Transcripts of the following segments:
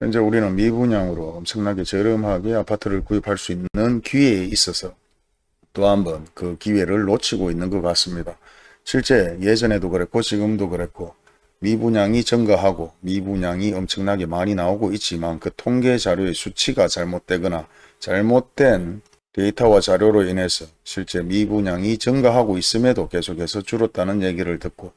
현재 우리는 미분양으로 엄청나게 저렴하게 아파트를 구입할 수 있는 기회에 있어서 또 한 번 그 기회를 놓치고 있는 것 같습니다. 실제 예전에도 그랬고 지금도 그랬고 미분양이 증가하고 미분양이 엄청나게 많이 나오고 있지만 그 통계 자료의 수치가 잘못되거나 잘못된 데이터와 자료로 인해서 실제 미분양이 증가하고 있음에도 계속해서 줄었다는 얘기를 듣고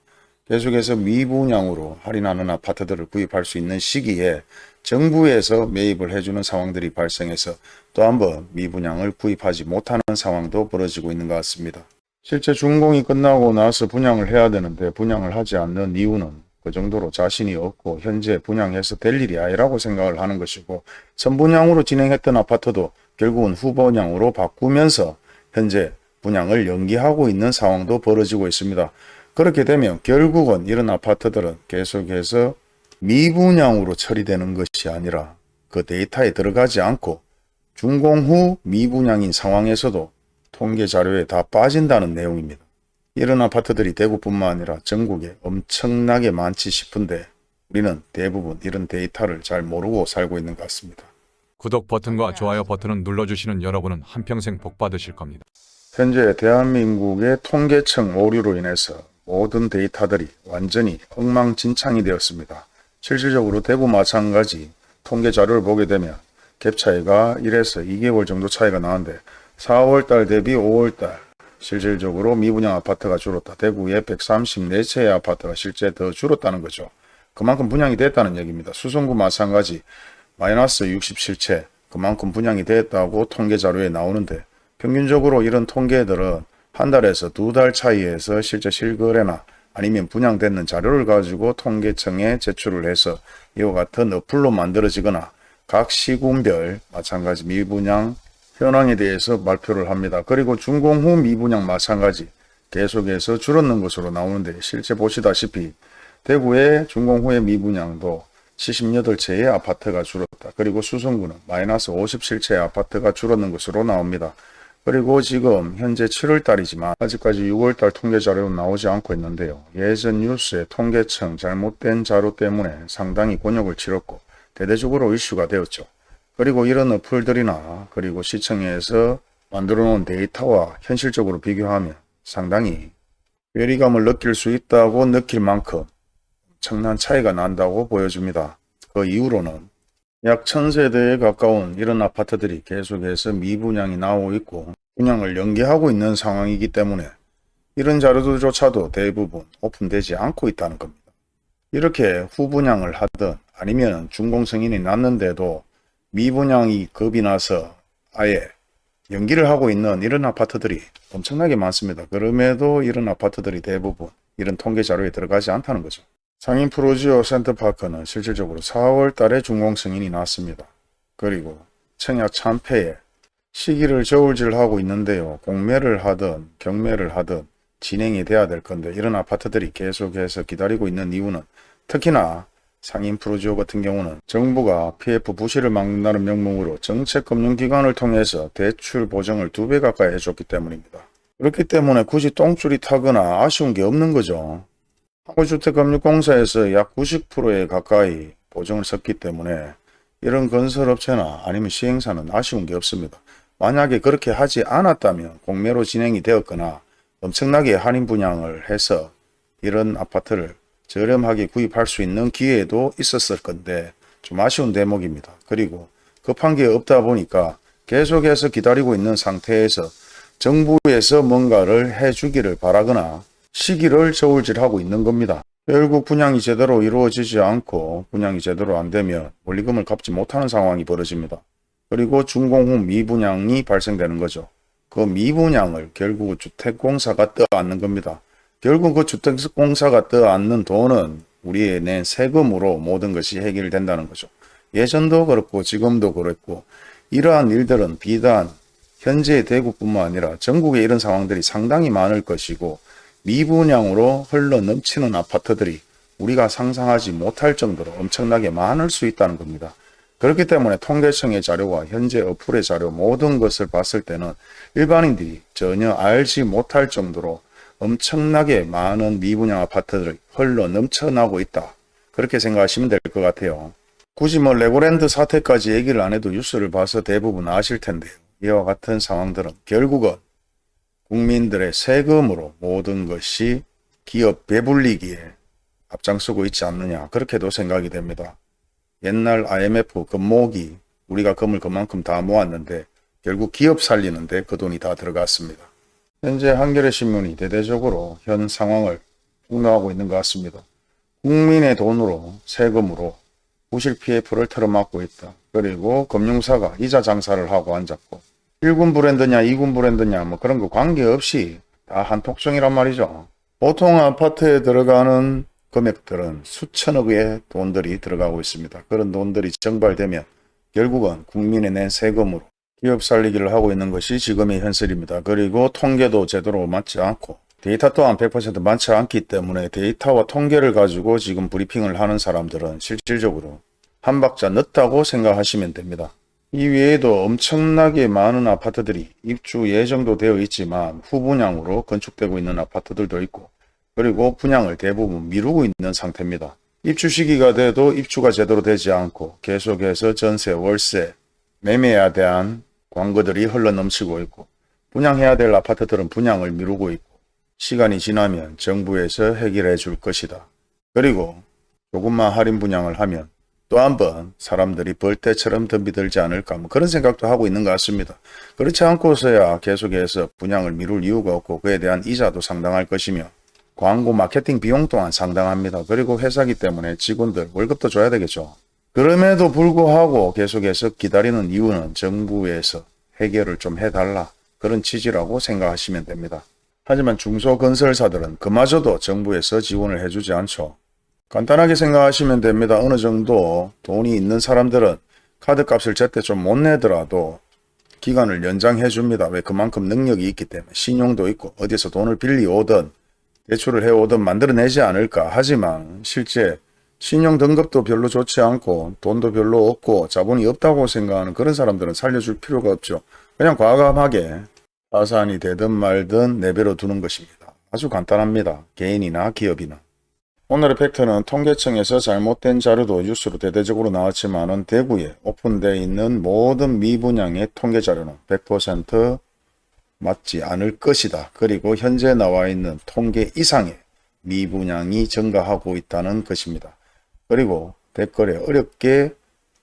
계속해서 미분양으로 할인하는 아파트들을 구입할 수 있는 시기에 정부에서 매입을 해주는 상황들이 발생해서 또 한 번 미분양을 구입하지 못하는 상황도 벌어지고 있는 것 같습니다. 실제 준공이 끝나고 나서 분양을 해야 되는데 분양을 하지 않는 이유는 그 정도로 자신이 없고 현재 분양해서 될 일이 아니라고 생각을 하는 것이고, 선분양으로 진행했던 아파트도 결국은 후분양으로 바꾸면서 현재 분양을 연기하고 있는 상황도 벌어지고 있습니다. 그렇게 되면 결국은 이런 아파트들은 계속해서 미분양으로 처리되는 것이 아니라 그 데이터에 들어가지 않고 준공 후 미분양인 상황에서도 통계 자료에 다 빠진다는 내용입니다. 이런 아파트들이 대구뿐만 아니라 전국에 엄청나게 많지 싶은데 우리는 대부분 이런 데이터를 잘 모르고 살고 있는 것 같습니다. 구독 버튼과 좋아요 버튼을 눌러주시는 여러분은 한평생 복 받으실 겁니다. 현재 대한민국의 통계청 오류로 인해서 모든 데이터들이 완전히 엉망진창이 되었습니다. 실질적으로 대구 마찬가지 통계 자료를 보게 되면 갭 차이가 1에서 2개월 정도 차이가 나는데 4월달 대비 5월달 실질적으로 미분양 아파트가 줄었다. 대구에 134채의 아파트가 실제 더 줄었다는 거죠. 그만큼 분양이 됐다는 얘기입니다. 수성구 마찬가지 마이너스 67채 그만큼 분양이 됐다고 통계 자료에 나오는데 평균적으로 이런 통계들은 한 달에서 두 달 차이에서 실제 실거래나 아니면 분양되는 자료를 가지고 통계청에 제출을 해서 이와 같은 어플로 만들어지거나 각 시군별 마찬가지 미분양 현황에 대해서 발표를 합니다. 그리고 준공 후 미분양 마찬가지 계속해서 줄었는 것으로 나오는데 실제 보시다시피 대구의 준공 후의 미분양도 78채의 아파트가 줄었다. 그리고 수성구는 마이너스 57채의 아파트가 줄었는 것으로 나옵니다. 그리고 지금 현재 7월 달이지만 아직까지 6월 달 통계 자료는 나오지 않고 있는데요. 예전 뉴스에 통계청 잘못된 자료 때문에 상당히 곤욕을 치렀고 대대적으로 이슈가 되었죠. 그리고 이런 어플들이나 그리고 시청에서 만들어 놓은 데이터와 현실적으로 비교하면 상당히 괴리감을 느낄 수 있다고 느낄 만큼 엄청난 차이가 난다고 보여집니다. 그 이후로는 약 1000세대에 가까운 이런 아파트들이 계속해서 미분양이 나오고 있고 분양을 연기하고 있는 상황이기 때문에 이런 자료들조차도 대부분 오픈되지 않고 있다는 겁니다. 이렇게 후분양을 하든 아니면 준공 승인이 났는데도 미분양이 겁이 나서 아예 연기를 하고 있는 이런 아파트들이 엄청나게 많습니다. 그럼에도 이런 아파트들이 대부분 이런 통계 자료에 들어가지 않다는 거죠. 상인 프로지오 센터파크는 실질적으로 4월 달에 준공 승인이 났습니다. 그리고 청약 참패에 시기를 저울질하고 있는데요. 공매를 하든 경매를 하든 진행이 돼야 될 건데 이런 아파트들이 계속해서 기다리고 있는 이유는 특히나 상인 프로지오 같은 경우는 정부가 PF 부실을 막는다는 명목으로 정책금융기관을 통해서 대출 보증을 2배 가까이 해줬기 때문입니다. 그렇기 때문에 굳이 똥줄이 타거나 아쉬운 게 없는 거죠. 한국주택금융공사에서 약 90%에 가까이 보증을 썼기 때문에 이런 건설업체나 아니면 시행사는 아쉬운 게 없습니다. 만약에 그렇게 하지 않았다면 공매로 진행이 되었거나 엄청나게 할인 분양을 해서 이런 아파트를 저렴하게 구입할 수 있는 기회도 있었을 건데 좀 아쉬운 대목입니다. 그리고 급한 게 없다 보니까 계속해서 기다리고 있는 상태에서 정부에서 뭔가를 해주기를 바라거나 시기를 저울질하고 있는 겁니다. 결국 분양이 제대로 이루어지지 않고 분양이 제대로 안 되면 원리금을 갚지 못하는 상황이 벌어집니다. 그리고 준공 후 미분양이 발생되는 거죠. 그 미분양을 결국 주택공사가 떠안는 겁니다. 결국 그 주택공사가 떠안는 돈은 우리의 낸 세금으로 모든 것이 해결된다는 거죠. 예전도 그렇고 지금도 그렇고 이러한 일들은 비단 현재 대구뿐만 아니라 전국에 이런 상황들이 상당히 많을 것이고 미분양으로 흘러 넘치는 아파트들이 우리가 상상하지 못할 정도로 엄청나게 많을 수 있다는 겁니다. 그렇기 때문에 통계청의 자료와 현재 어플의 자료 모든 것을 봤을 때는 일반인들이 전혀 알지 못할 정도로 엄청나게 많은 미분양 아파트들이 흘러 넘쳐나고 있다. 그렇게 생각하시면 될 것 같아요. 굳이 뭐 레고랜드 사태까지 얘기를 안 해도 뉴스를 봐서 대부분 아실 텐데요. 이와 같은 상황들은 결국은 국민들의 세금으로 모든 것이 기업 배불리기에 앞장서고 있지 않느냐, 그렇게도 생각이 됩니다. 옛날 IMF 금모기 우리가 금을 그만큼 다 모았는데 결국 기업 살리는데 그 돈이 다 들어갔습니다. 현재 한겨레 신문이 대대적으로 현 상황을 폭로하고 있는 것 같습니다. 국민의 돈으로 세금으로 부실 PF를 틀어막고 있다. 그리고 금융사가 이자 장사를 하고 앉았고 1군 브랜드냐 2군 브랜드냐 뭐 그런 거 관계없이 다 한 통증이란 말이죠. 보통 아파트에 들어가는 금액들은 수천억의 돈들이 들어가고 있습니다. 그런 돈들이 증발되면 결국은 국민의 낸 세금으로 기업 살리기를 하고 있는 것이 지금의 현실입니다. 그리고 통계도 제대로 맞지 않고 데이터 또한 100% 많지 않기 때문에 데이터와 통계를 가지고 지금 브리핑을 하는 사람들은 실질적으로 한 박자 늦다고 생각하시면 됩니다. 이 외에도 엄청나게 많은 아파트들이 입주 예정도 되어 있지만 후분양으로 건축되고 있는 아파트들도 있고 그리고 분양을 대부분 미루고 있는 상태입니다. 입주 시기가 돼도 입주가 제대로 되지 않고 계속해서 전세, 월세, 매매에 대한 광고들이 흘러넘치고 있고 분양해야 될 아파트들은 분양을 미루고 있고 시간이 지나면 정부에서 해결해 줄 것이다. 그리고 조금만 할인 분양을 하면 또 한번 사람들이 벌떼처럼 덤비들지 않을까 뭐 그런 생각도 하고 있는 것 같습니다. 그렇지 않고서야 계속해서 분양을 미룰 이유가 없고 그에 대한 이자도 상당할 것이며 광고 마케팅 비용 또한 상당합니다. 그리고 회사기 때문에 직원들 월급도 줘야 되겠죠. 그럼에도 불구하고 계속해서 기다리는 이유는 정부에서 해결을 좀 해달라 그런 취지라고 생각하시면 됩니다. 하지만 중소건설사들은 그마저도 정부에서 지원을 해주지 않죠. 간단하게 생각하시면 됩니다. 어느 정도 돈이 있는 사람들은 카드값을 제때 좀 못 내더라도 기간을 연장해 줍니다. 왜? 그만큼 능력이 있기 때문에 신용도 있고 어디서 돈을 빌리 오든 대출을 해오든 만들어내지 않을까. 하지만 실제 신용 등급도 별로 좋지 않고 돈도 별로 없고 자본이 없다고 생각하는 그런 사람들은 살려줄 필요가 없죠. 그냥 과감하게 파산이 되든 말든 내버려 두는 것입니다. 아주 간단합니다. 개인이나 기업이나. 오늘의 팩트는 통계청에서 잘못된 자료도 뉴스로 대대적으로 나왔지만은 대구에 오픈되어 있는 모든 미분양의 통계 자료는 100% 맞지 않을 것이다. 그리고 현재 나와 있는 통계 이상의 미분양이 증가하고 있다는 것입니다. 그리고 댓글에 어렵게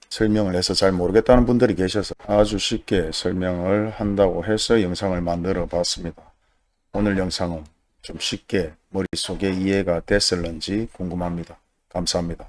설명을 해서 잘 모르겠다는 분들이 계셔서 아주 쉽게 설명을 한다고 해서 영상을 만들어 봤습니다. 오늘 영상은 좀 쉽게 머릿속에 이해가 됐을는지 궁금합니다. 감사합니다.